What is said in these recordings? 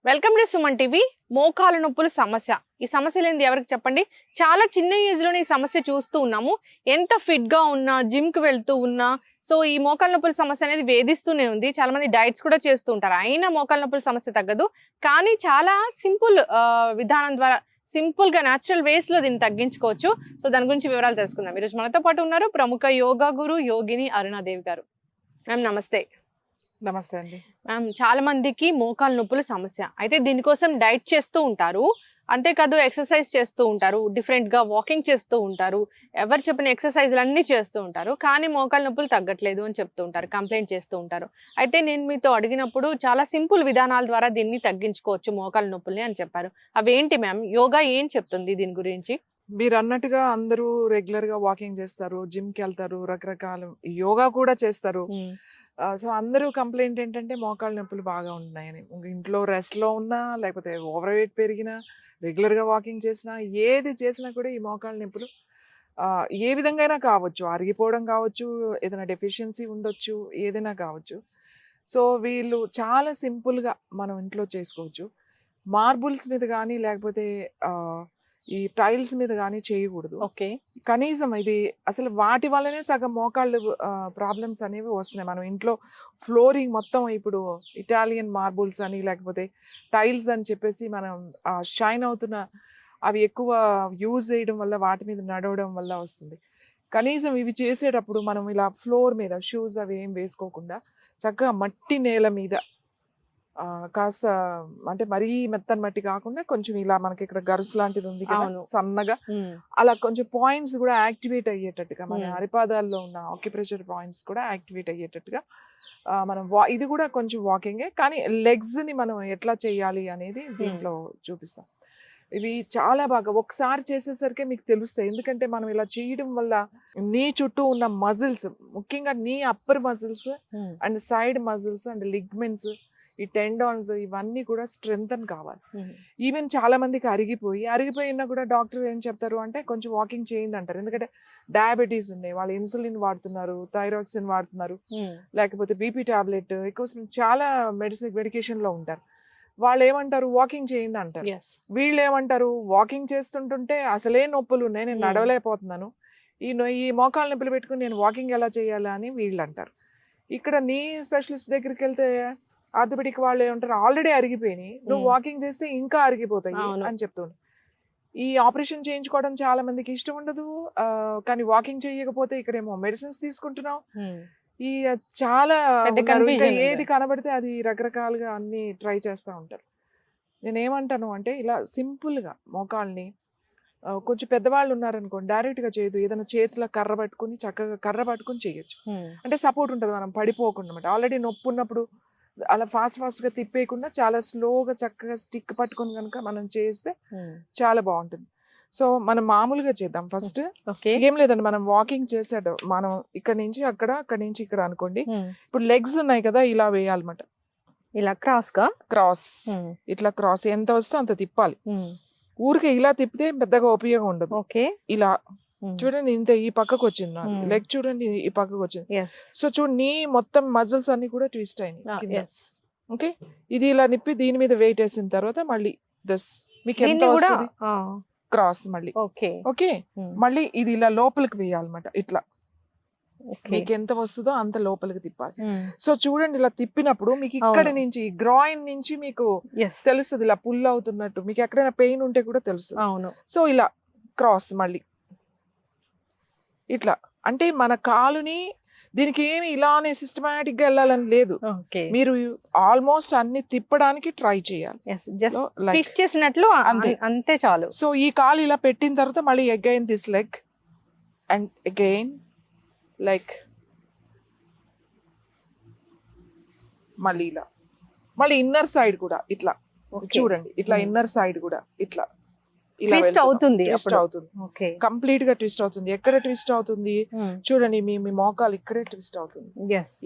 Welcome to Suman TV. మోకాలు నొప్పుల సమస్య. ఈ సమస్య లేనిది ఎవరికి చెప్పండి. చాలా చిన్న ఏజ్ లోనే ఈ సమస్య చూస్తూ ఉన్నాము. ఎంత ఫిట్ గా ఉన్నా, జిమ్ కి వెళ్తూ ఉన్నా, సో ఈ మోకాలు నొప్పుల సమస్య అనేది వేధిస్తూనే ఉంది. చాలా మంది డైట్స్ కూడా చేస్తూ ఉంటారు, అయినా మోకాలు నొప్పుల సమస్య తగ్గదు. కానీ చాలా సింపుల్ విధానం ద్వారా, సింపుల్ గా న్యాచురల్ వేస్ లో దీన్ని తగ్గించుకోవచ్చు. సో దాని గురించి వివరాలు తెలుసుకుందాం. ఈరోజు మనతో పాటు ఉన్నారు ప్రముఖ యోగా గురు యోగిని అరుణాదేవి గారు. మ్యామ్ నమస్తే. నమస్తే అండి. మ్యామ్ చాలా మందికి మోకాలు నొప్పుల సమస్య అయితే దీనికోసం డైట్ చేస్తూ ఉంటారు, అంతేకాదు ఎక్సర్సైజ్ చేస్తూ ఉంటారు, డిఫరెంట్ గా వాకింగ్ చేస్తూ ఉంటారు, ఎవరు చెప్పిన ఎక్సర్సైజ్లు అన్ని చేస్తూ ఉంటారు, కానీ మోకాలు నొప్పులు తగ్గట్లేదు అని చెప్తూ ఉంటారు, కంప్లైంట్ చేస్తూ ఉంటారు. అయితే నేను మీతో అడిగినప్పుడు చాలా సింపుల్ విధానాల ద్వారా దీన్ని తగ్గించుకోవచ్చు మోకాలు నొప్పుల్ని అని చెప్పారు. అవేంటి మ్యామ్? యోగా ఏం చెప్తుంది దీని గురించి? మీరు అన్నట్టుగా అందరూ రెగ్యులర్ గా వాకింగ్ చేస్తారు, జిమ్ కి వెళ్తారు, రకరకాల యోగా కూడా చేస్తారు. సో అందరూ కంప్లైంట్ ఏంటంటే మోకాళ్ళ నొప్పులు బాగా ఉన్నాయని. ఇంట్లో రెస్ట్ లో ఉన్నా, లేకపోతే ఓవర్ వెయిట్ పెరిగినా, రెగ్యులర్ గా వాకింగ్ చేసినా, ఏది చేసినా కూడా ఈ మోకాళ్ళ నొప్పులు ఏ విధంగా అయినా కావచ్చు, అరిగిపోవడం కావచ్చు, ఏదైనా డెఫిషియన్సీ ఉండొచ్చు, ఏదైనా కావచ్చు. సో వీళ్ళు చాలా సింపుల్ గా మనం ఇంట్లో చేసుకోవచ్చు. మార్బుల్స్ మీద కానీ, లేకపోతే ఈ టైల్స్ మీద కానీ చేయకూడదు. ఓకే. కనీసం ఇది అసలు వాటి వల్లనే సగం మోకాళ్ళు ప్రాబ్లమ్స్ అనేవి వస్తున్నాయి. మనం ఇంట్లో ఫ్లోరింగ్ మొత్తం ఇప్పుడు ఇటాలియన్ మార్బుల్స్ అని, లేకపోతే టైల్స్ అని చెప్పేసి మనం షైన్ అవుతున్న అవి ఎక్కువ యూజ్ చేయడం వల్ల, వాటి మీద నడవడం వల్ల వస్తుంది. కనీసం ఇవి చేసేటప్పుడు మనం ఇలా ఫ్లోర్ మీద షూస్ అవి ఏం వేసుకోకుండా చక్కగా మట్టి నేల మీద కాస్త, అంటే మరీ మెత్తని మట్టి కాకుండా కొంచెం ఇలా మనకి ఇక్కడ గరుసు లాంటిది ఉంది కదా, సన్నగా అలా కొంచెం పాయింట్స్ కూడా యాక్టివేట్ అయ్యేటట్టుగా, మన అరిపాదాల్లో ఉన్న ఆక్యుప్రెషర్ పాయింట్స్ కూడా యాక్టివేట్ అయ్యేటట్టుగా మనం ఇది కూడా కొంచెం వాకింగే, కానీ లెగ్స్ ని మనం ఎట్లా చేయాలి అనేది దీంట్లో చూపిస్తాం. ఇవి చాలా బాగా ఒకసారి చేసేసరికి మీకు తెలుస్తాయి. ఎందుకంటే మనం ఇలా చేయడం వల్ల నీ చుట్టూ ఉన్న మజిల్స్, ముఖ్యంగా నీ upper muscles and side muscles and ligaments, ఈ టెండాన్స్ ఇవన్నీ కూడా స్ట్రెంగ్తన్ కావాలి. ఈవెన్ చాలా మందికి అరిగిపోయినా కూడా డాక్టర్ ఏం చెప్తారు అంటే కొంచెం వాకింగ్ చేయండి అంటారు. ఎందుకంటే డయాబెటీస్ ఉన్నాయి, వాళ్ళు ఇన్సులిన్ వాడుతున్నారు, థైరాక్సిన్ వాడుతున్నారు, లేకపోతే బీపీ టాబ్లెట్ ఎక్కువ చాలా మెడికేషన్ లో ఉంటారు. వాళ్ళు ఏమంటారు వాకింగ్ చేయండి అంటారు. వీళ్ళు ఏమంటారు వాకింగ్ చేస్తుంటుంటే అసలే నొప్పులు ఉన్నాయి, నేను నడవలేకపోతున్నాను, ఈ మోకాలు నొప్పులు పెట్టుకుని నేను వాకింగ్ ఎలా చేయాలా అని వీళ్ళు అంటారు. ఇక్కడ నీ స్పెషలిస్ట్ దగ్గరికి వెళ్తే ఆర్థోపెడిక్ వాళ్ళు ఏమంటారు ఆల్రెడీ అరిగిపోయినాయి, నువ్వు వాకింగ్ చేస్తే ఇంకా అరిగిపోతాయి అని చెప్తుండ్రు. ఈ ఆపరేషన్ చేయించుకోవడం చాలా మందికి ఇష్టం ఉండదు, కానీ వాకింగ్ చేయకపోతే ఇక్కడేమో మెడిసిన్స్ తీసుకుంటున్నాం. ఈ చాలా ఇంకా ఏది కనబడితే అది రకరకాలుగా అన్ని ట్రై చేస్తూ ఉంటారు. నేనేమంటాను అంటే ఇలా సింపుల్ గా మోకాల్ని, కొంచెం పెద్దవాళ్ళు ఉన్నారనుకోండి డైరెక్ట్ గా చేయదు, ఏదైనా చేతిలో కర్ర పట్టుకుని చక్కగా కర్ర పట్టుకుని చేయొచ్చు. అంటే సపోర్ట్ ఉంటుంది, మనం పడిపోకుండా అనమాట. ఆల్రెడీ నొప్పి ఉన్నప్పుడు అలా ఫాస్ట్ గా తిప్పేయకుండా చాలా స్లోగా చక్కగా స్టిక్ పట్టుకుని కనుక మనం చేస్తే చాలా బాగుంటుంది. సో మనం మామూలుగా చేద్దాం. ఫస్ట్ ఏం లేదండి, మనం వాకింగ్ చేసేటం మనం ఇక్కడ నుంచి అక్కడి నుంచి ఇక్కడ అనుకోండి. ఇప్పుడు లెగ్స్ ఉన్నాయి కదా, ఇలా వేయాలన్నమాట. ఇలా క్రాస్ ఇట్లా క్రాస్ ఎంత వస్తే అంత తిప్పాలి. ఊరికే ఇలా తిప్పితే పెద్దగా ఉపయోగం ఉండదు. ఇలా చూడండి, ఇంత ఈ పక్కకు వచ్చింది లెగ్, చూడండి ఈ పక్కకు వచ్చింది. సో చూడండి, నీ మొత్తం మజిల్స్ అన్ని కూడా ట్విస్ట్ అయినాయి. ఓకే, ఇది ఇలా నిప్పి దీని మీద వెయిట్ వేసిన తర్వాత మళ్ళీ మీకు ఎంత వస్తుంది క్రాస్ మళ్ళీ. ఓకే, మళ్ళీ ఇది ఇలా లోపలికి వేయాలన్నమాట. ఇట్లా మీకు ఎంత వస్తుందో అంత లోపలికి తిప్పాలి. సో చూడండి, ఇలా తిప్పినప్పుడు మీకు ఇక్కడ నుంచి గ్రాయిన్ నుంచి మీకు తెలుస్తుంది ఇలా పుల్ అవుతున్నట్టు. మీకు ఎక్కడైనా పెయిన్ ఉంటే కూడా తెలుస్తుంది. సో ఇలా క్రాస్ మళ్ళీ ఇట్లా, అంటే మన కాలుని దీనికి ఏమి ఇలానే సిస్టమాటిక్ గా వెళ్ళాలని లేదు, మీరు ఆల్మోస్ట్ అన్ని తిప్పడానికి ట్రై చేయాలి. అంతే చాలు. సో ఈ కాలు ఇలా పెట్టిన తర్వాత మళ్ళీ again this leg and again like, మళ్ళీ ఇలా, మళ్ళీ ఇన్నర్ సైడ్ కూడా ఇట్లా చూడండి, ఇట్లా ఇన్నర్ సైడ్ కూడా ఇట్లా ట్విస్ట్ అవుతుంది, కంప్లీట్ గా ట్విస్ట్ అవుతుంది. ఎక్కడ ట్విస్ట్ అవుతుంది చూడండి, మీ మోకాలు ఇక్కడే ట్విస్ట్ అవుతుంది,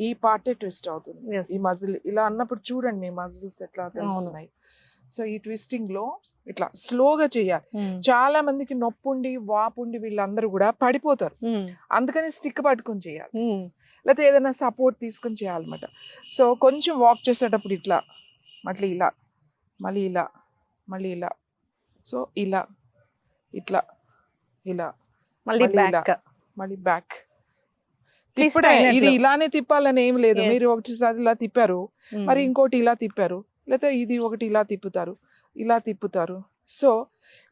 ఈ పార్టే ట్విస్ట్ అవుతుంది, ఈ మజిల్ ఇలా అన్నప్పుడు చూడండి మీ మజిల్స్ ఎట్లా తెలుస్తున్నాయి. సో ఈ ట్విస్టింగ్ లో ఇట్లా స్లోగా చేయాలి. చాలా మందికి నొప్పి ఉండి వాపు ఉండి వీళ్ళందరూ కూడా పడిపోతారు, అందుకని స్టిక్ పట్టుకొని చేయాలి, లేకపోతే ఏదైనా సపోర్ట్ తీసుకొని చేయాలన్నమాట. సో కొంచెం వాక్ చేసేటప్పుడు ఇట్లా మళ్ళీ ఇలా మళ్ళీ ఇలా, మళ్ళీ ఇలా. సో ఇలా, ఇట్లా, ఇలా, మళ్ళీ మళ్ళీ ఇలా, బ్యాక్. మళ్ళీ బ్యాక్ Twist తిప్పడే. ఇది అయినట్లు. ఇలానే తిప్పాలని ఏం లేదు. Yes. మీరు ఒకటిసారి ఇలా తిప్పారు, మరి ఇంకోటి ఇలా తిప్పారు, లేకపోతే ఇది ఒకటి ఇలా తిప్పుతారు, ఇలా తిప్పుతారు. సో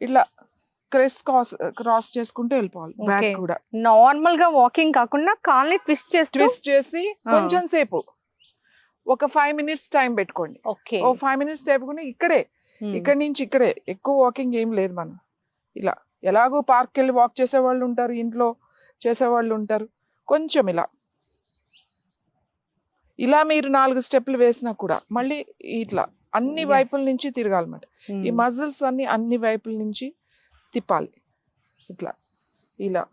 ఇట్లా క్రాస్ చేసుకుంటూ వెళ్ళిపోవాలి. Back Okay. కూడా నార్మల్ గా వాకింగ్ కాకుండా కాల్ని ట్విస్ట్ చేస్తూ. ట్విస్ట్ చేసి కొంచెం సేపు ఒక 5 minutes టైం పెట్టుకోండి. ఓకే. ఓ 5 minutes పెట్టుకుని ఇక్కడే, ఇక్కడి నుంచి ఇక్కడే, ఎక్కువ వాకింగ్ ఏం లేదు. మనం ఇలా ఎలాగో పార్క్ వెళ్ళి వాక్ చేసేవాళ్ళు ఉంటారు, ఇంట్లో చేసేవాళ్ళు ఉంటారు. కొంచెం ఇలా ఇలా మీరు 4 స్టెప్లు వేసినా కూడా మళ్ళీ ఇట్లా అన్ని Yes. వైపుల నుంచి తిరగాలన్నమాట. ఈ మజిల్స్ అన్ని వైపుల నుంచి తిప్పాలి ఇట్లా, ఇలా.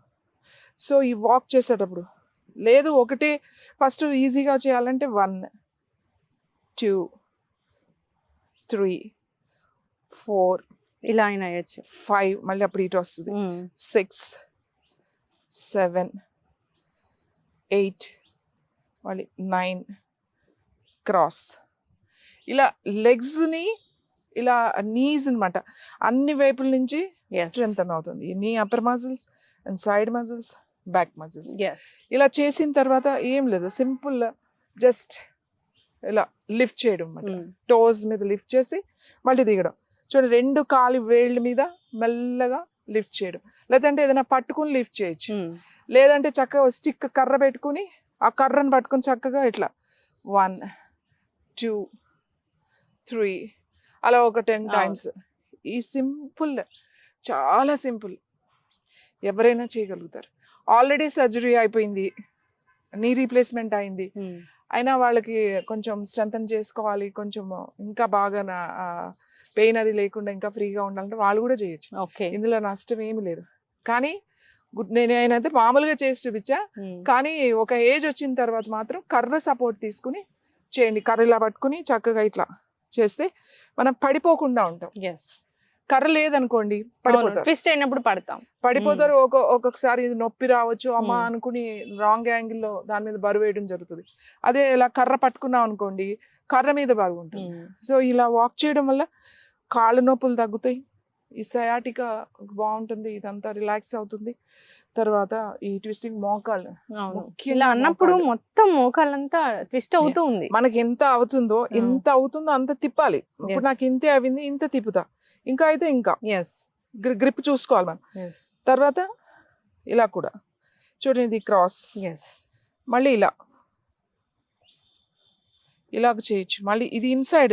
సో ఈ వాక్ చేసేటప్పుడు లేదు, ఒకటే ఫస్ట్ ఈజీగా చేయాలంటే 1 2 3 4 ఇలా అయినా వేయచ్చు. 5 మళ్ళీ అప్పుడు ఇటు వస్తుంది. 6 7 8 మళ్ళీ 9 క్రాస్. ఇలా లెగ్స్ని ఇలా నీస్ అన్నమాట అన్ని వైపుల నుంచి స్ట్రెంగ్ అవుతుంది. నీ upper muscles and side muscles, back muscles. ఇలా చేసిన తర్వాత ఏం లేదు, సింపుల్ జస్ట్ ఇలా లిఫ్ట్ చేయడం అన్నమాట. టోస్ మీద లిఫ్ట్ చేసి మళ్ళీ దిగడం. చూడండి, 2 కాలి వేళ్ళ మీద మెల్లగా లిఫ్ట్ చేయడం. లేదంటే ఏదైనా పట్టుకుని లిఫ్ట్ చేయొచ్చు, లేదంటే చక్కగా స్టిక్ కర్ర పెట్టుకుని ఆ కర్రను పట్టుకుని చక్కగా ఇట్లా 1 2 3 అలా ఒక 10 times. ఈ సింపుల్, చాలా సింపుల్, ఎవరైనా చేయగలుగుతారు. ఆల్రెడీ సర్జరీ అయిపోయింది, నీ రీప్లేస్మెంట్ అయింది, అయినా వాళ్ళకి కొంచెం స్ట్రెంథన్ చేసుకోవాలి, కొంచెం ఇంకా బాగా పెయిన్ అది లేకుండా ఇంకా ఫ్రీగా ఉండాలంటే వాళ్ళు కూడా చేయొచ్చు. ఇందులో నష్టం ఏమి లేదు. కానీ నేనైతే మామూలుగా చేసి చూపించా, కానీ ఒక ఏజ్ వచ్చిన తర్వాత మాత్రం కర్ర సపోర్ట్ తీసుకుని చేయండి. కర్ర ఇలా పట్టుకుని చక్కగా ఇట్లా చేస్తే మనం పడిపోకుండా ఉంటాం. కర్ర లేదనుకోండి పడిపోతారు, ట్విస్ట్ అయినప్పుడు పడిపోతారు. ఒక్కొక్కసారి ఇది నొప్పి రావచ్చు అమ్మా అనుకుని రాంగ్ యాంగిల్లో దాని మీద బరువు వేయడం జరుగుతుంది. అదే ఇలా కర్ర పట్టుకున్నాం అనుకోండి, కర్ర మీద బరువు ఉంటుంది. సో ఇలా వాక్ చేయడం వల్ల కాళ్ళ నొప్పులు తగ్గుతాయి, ఈ సయాటికా బాగుంటుంది, ఇదంతా రిలాక్స్ అవుతుంది. తర్వాత ఈ ట్విస్టింగ్ మోకాళ్ళు ఇలా అన్నప్పుడు మొత్తం మోకాళ్ళంతా ట్విస్ట్ అవుతూ ఉంది. మనకి ఎంత అవుతుందో అంత తిప్పాలి. ఇప్పుడు నాకు ఇంతే అయింది, ఇంత తిప్పుతా, ఇంకా అయితే ఇంకా గ్రిప్ చూసుకోవాలి మనం. తర్వాత ఇలా కూడా చూడండి, ఇది క్రాస్, మళ్ళీ ఇలాగ చేయొచ్చు. మళ్ళీ ఇది ఇన్సైడ్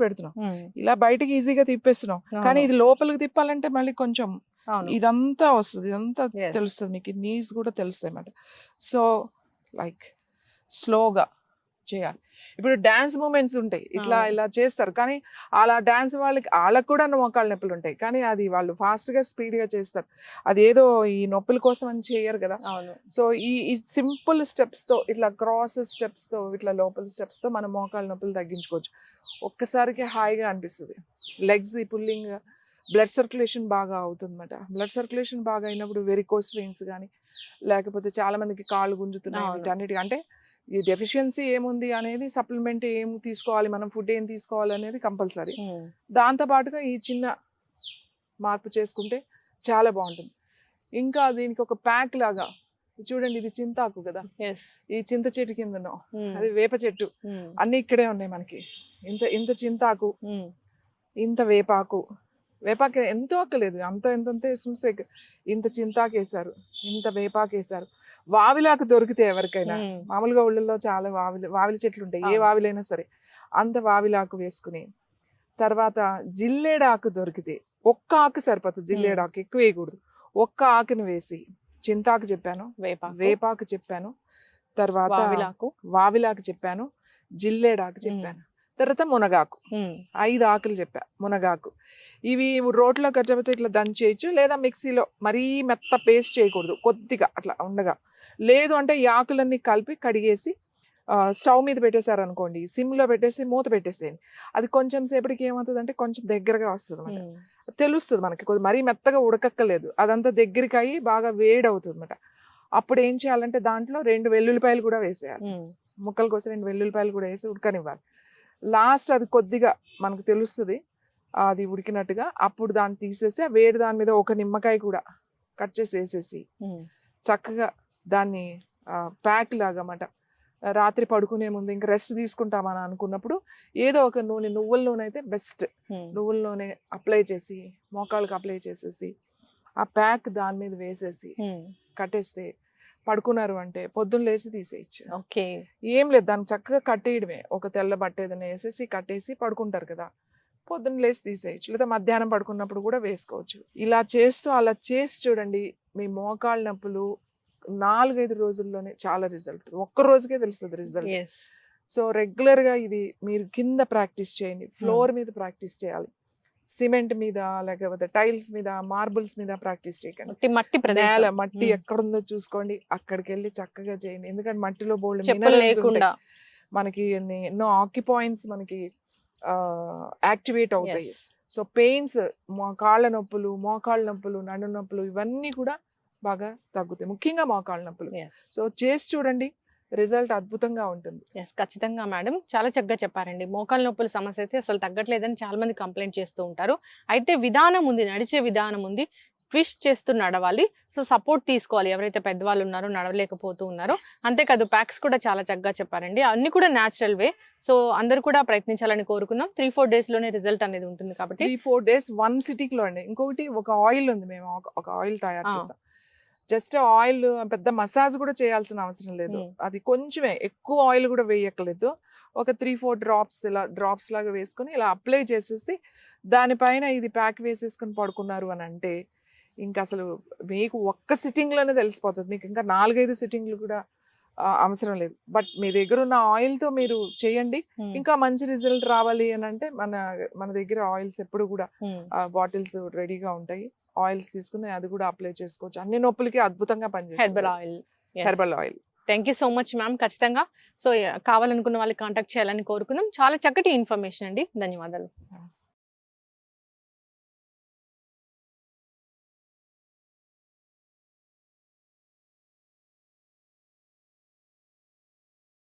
పెడుతున్నాం, ఇలా బయటకి ఈజీగా తిప్పేస్తున్నాం. కానీ ఇది లోపలికి తిప్పాలంటే మళ్ళీ కొంచెం ఇదంతా వస్తుంది, ఇదంతా తెలుస్తుంది మీకు, నీస్ కూడా తెలుస్తాయి అన్నమాట. సో లైక్ స్లోగా చేయాలి. ఇప్పుడు డాన్స్ మూమెంట్స్ ఉంటాయి, ఇట్లా ఇలా చేస్తారు, కానీ అలా డాన్స్ వాళ్ళకి కూడా మోకాళ్ళ నొప్పులు ఉంటాయి, కానీ అది వాళ్ళు ఫాస్ట్ గా స్పీడ్ గా చేస్తారు. అది ఏదో ఈ నొప్పుల కోసం అని చేయరు కదా. సో ఈ సింపుల్ స్టెప్స్ తో, ఇట్లా క్రాస్ స్టెప్స్ తో, ఇట్లా లోపల స్టెప్స్ తో మనం మోకాళ్ళ నొప్పులు తగ్గించుకోవచ్చు. ఒక్కసారికి హాయిగా అనిపిస్తుంది. లెగ్స్ ఈ పుల్లింగ్, బ్లడ్ సర్క్యులేషన్ బాగా అవుతుంది అన్నమాట. బ్లడ్ సర్క్యులేషన్ బాగా అయినప్పుడు వెరికోస్ వెయిన్స్ కానీ, లేకపోతే చాలా మందికి కాళ్ళు గుంజుతున్నాయి, వీటన్నిటి అంటే ఈ డెఫిషియన్సీ ఏముంది అనేది, సప్లిమెంట్ ఏం తీసుకోవాలి, మనం ఫుడ్ ఏం తీసుకోవాలి అనేది కంపల్సరీ. దాంతో పాటుగా ఈ చిన్న మార్పు చేసుకుంటే చాలా బాగుంటుంది. ఇంకా దీనికి ఒక ప్యాక్ లాగా చూడండి, ఇది చింతాకు కదా, ఈ చింత చెట్టు కింద ఉన్నాం, అది వేప చెట్టు, అన్ని ఇక్కడే ఉన్నాయి మనకి. ఇంత చింతాకు, ఇంత వేపాకు ఎంతో అక్కలేదు, ఎంత వేసుకుంటే ఇంత చింతాకు వేసారు, ఇంత వేపాకు వేసారు. వావిలాకు దొరికితే ఎవరికైనా, మామూలుగా ఊళ్ళల్లో చాలా వావిలి చెట్లు ఉంటాయి, ఏ వావిలైనా సరే, అంత వావిలాకు వేసుకుని, తర్వాత జిల్లేడాకు దొరికితే ఒక్క ఆకు సరిపోతుంది, జిల్లేడాకు ఎక్కువ వేయకూడదు, ఒక్క ఆకుని వేసి, చింతాకు చెప్పాను, వేపాకు చెప్పాను, తర్వాత వావిలాకు చెప్పాను, జిల్లేడాకు చెప్పాను, తర్వాత మునగాకు, 5 ఆకులు చెప్పా. మునగాకు ఇవి రోట్లో కచ్చపచ్చ ఇట్లా దంచేయచ్చు, లేదా మిక్సీలో మరీ మెత్త పేస్ట్ చేయకూడదు, కొద్దిగా అట్లా ఉండగా. లేదు అంటే ఈ ఆకులన్నీ కలిపి కడిగేసి స్టవ్ మీద పెట్టేశారనుకోండి, సిమ్లో పెట్టేసి మూత పెట్టేసేయండి. అది కొంచెం సేపటికి ఏమవుతుంది అంటే కొంచెం దగ్గరగా వస్తుంది అన్నమాట, తెలుస్తుంది మనకి, మరీ మెత్తగా ఉడకక్కలేదు, అదంతా దగ్గరికి అయ్యి బాగా వేడి అవుతుంది అన్నమాట. అప్పుడు ఏం చేయాలంటే దాంట్లో 2 వెల్లుల్లిపాయలు కూడా వేసేయాలి, ముక్కల కోసం 2 వెల్లుల్లిపాయలు కూడా వేసి ఉడకనివ్వాలి. లాస్ట్ అది కొద్దిగా మనకు తెలుస్తుంది, అది ఉడికినట్టుగా అప్పుడు దాన్ని తీసేసి ఆ వేడి దాని మీద ఒక నిమ్మకాయ కూడా కట్ చేసి వేసేసి చక్కగా దాన్ని ప్యాక్ లాగా అన్నమాట. రాత్రి పడుకునే ముందు ఇంకా రెస్ట్ తీసుకుంటామని అనుకున్నప్పుడు ఏదో ఒక నూనె, నువ్వుల నూనె అయితే బెస్ట్. నువ్వుల నూనె అప్లై చేసి మోకాళ్ళకి అప్లై చేసేసి ఆ ప్యాక్ దాని మీద వేసేసి కట్టేస్తే పడుకున్నారు అంటే పొద్దున్న లేచి తీసేయచ్చు. ఓకే. ఏం లేదు, దాన్ని చక్కగా కట్టేయడమే. ఒక తెల్ల బట్ట ఏదైనా వేసేసి కట్టేసి పడుకుంటారు కదా, పొద్దున్న లేచి తీసేయచ్చు. లేదా మధ్యాహ్నం పడుకున్నప్పుడు కూడా వేసుకోవచ్చు. ఇలా చేస్తూ అలా చేసి చూడండి, మీ మోకాళ్ళ నొప్పులు 4-5 రోజుల్లోనే చాలా రిజల్ట్, ఒక్క రోజుకే తెలుస్తుంది రిజల్ట్. సో రెగ్యులర్ గా ఇది మీరు కింద ప్రాక్టీస్ చేయండి, ఫ్లోర్ మీద ప్రాక్టీస్ చేయాలి. సిమెంట్ మీద లేకపోతే టైల్స్ మీద, మార్బుల్స్ మీద ప్రాక్టీస్ చేయకండి. మట్టి నేల మట్టి ఎక్కడుందో చూసుకోండి, అక్కడికి వెళ్ళి చక్కగా చేయండి. ఎందుకంటే మట్టిలో బోల్డ్ చెప్పులు లేకుండా మనకి ఎన్నో ఆక్యుపాయింట్స్ మనకి యాక్టివేట్ అవుతాయి. సో పెయిన్స్, కాళ్ళ నొప్పులు, మోకాళ్ళ నొప్పులు, నడు నొప్పులు ఇవన్నీ కూడా బాగా తగ్గుతాయి, ముఖ్యంగా మోకాళ్ళ నొప్పులు. సో చేసి చూడండి, రిజల్ట్ అద్భుతంగా ఉంటుంది. ఖచ్చితంగా మేడం, చాలా చక్కగా చెప్పారండి. మోకాళ్ళ నొప్పుల సమస్య అయితే అసలు తగ్గట్లేదని చాలా మంది కంప్లైంట్ చేస్తూ ఉంటారు. అయితే విధానం ఉంది, నడిచే విధానం ఉంది, ట్విస్ట్ చేస్తూ నడవాలి. సో సపోర్ట్ తీసుకోవాలి ఎవరైతే పెద్దవాళ్ళు ఉన్నారో, నడవలేకపోతూ ఉన్నారో. అంతేకాదు ప్యాక్స్ కూడా చాలా చక్కగా చెప్పారండి, అన్ని కూడా న్యాచురల్ వే. సో అందరు కూడా ప్రయత్నించాలని కోరుకుందాం. 3-4 days లోనే రిజల్ట్ అనేది ఉంటుంది కాబట్టి 3-4 days 1 sitting లో అండి. ఇంకొకటి ఒక ఆయిల్ ఉంది, మేము ఒక ఆయిల్ తయారు చేసాం. జస్ట్ ఆయిల్, పెద్ద మసాజ్ కూడా చేయాల్సిన అవసరం లేదు. అది కొంచెమే, ఎక్కువ ఆయిల్ కూడా వేయక్కలేదు. ఒక 3-4 డ్రాప్స్ ఇలా డ్రాప్స్ లాగా వేసుకొని ఇలా అప్లై చేసేసి దానిపైన ఇది ప్యాక్ వేసేసుకొని పడుకున్నారు అని అంటే ఇంకా అసలు మీకు ఒక్క సిట్టింగ్ లోనే తెలిసిపోతుంది. మీకు ఇంకా 4-5 సిట్టింగ్లు కూడా అవసరం లేదు. బట్ మీ దగ్గర ఉన్న ఆయిల్ తో మీరు చేయండి, ఇంకా మంచి రిజల్ట్ రావాలి అని అంటే మన దగ్గర ఆయిల్స్ ఎప్పుడు కూడా బాటిల్స్ రెడీగా ఉంటాయి. ఆయిల్స్ తీసుకుని అది కూడా అప్లై చేసుకోవచ్చు. అన్ని నొప్పులకి అద్భుతంగా పనిచేస్తుంది herbal oil. Thank you so much ma'am. ఖచ్చితంగా సో కావాలనుకున్న వాళ్ళకి కాంటాక్ట్ చేయాలని కోరుకుందాం. చాలా చక్కటి ఇన్ఫర్మేషన్ అండి, ధన్యవాదాలు.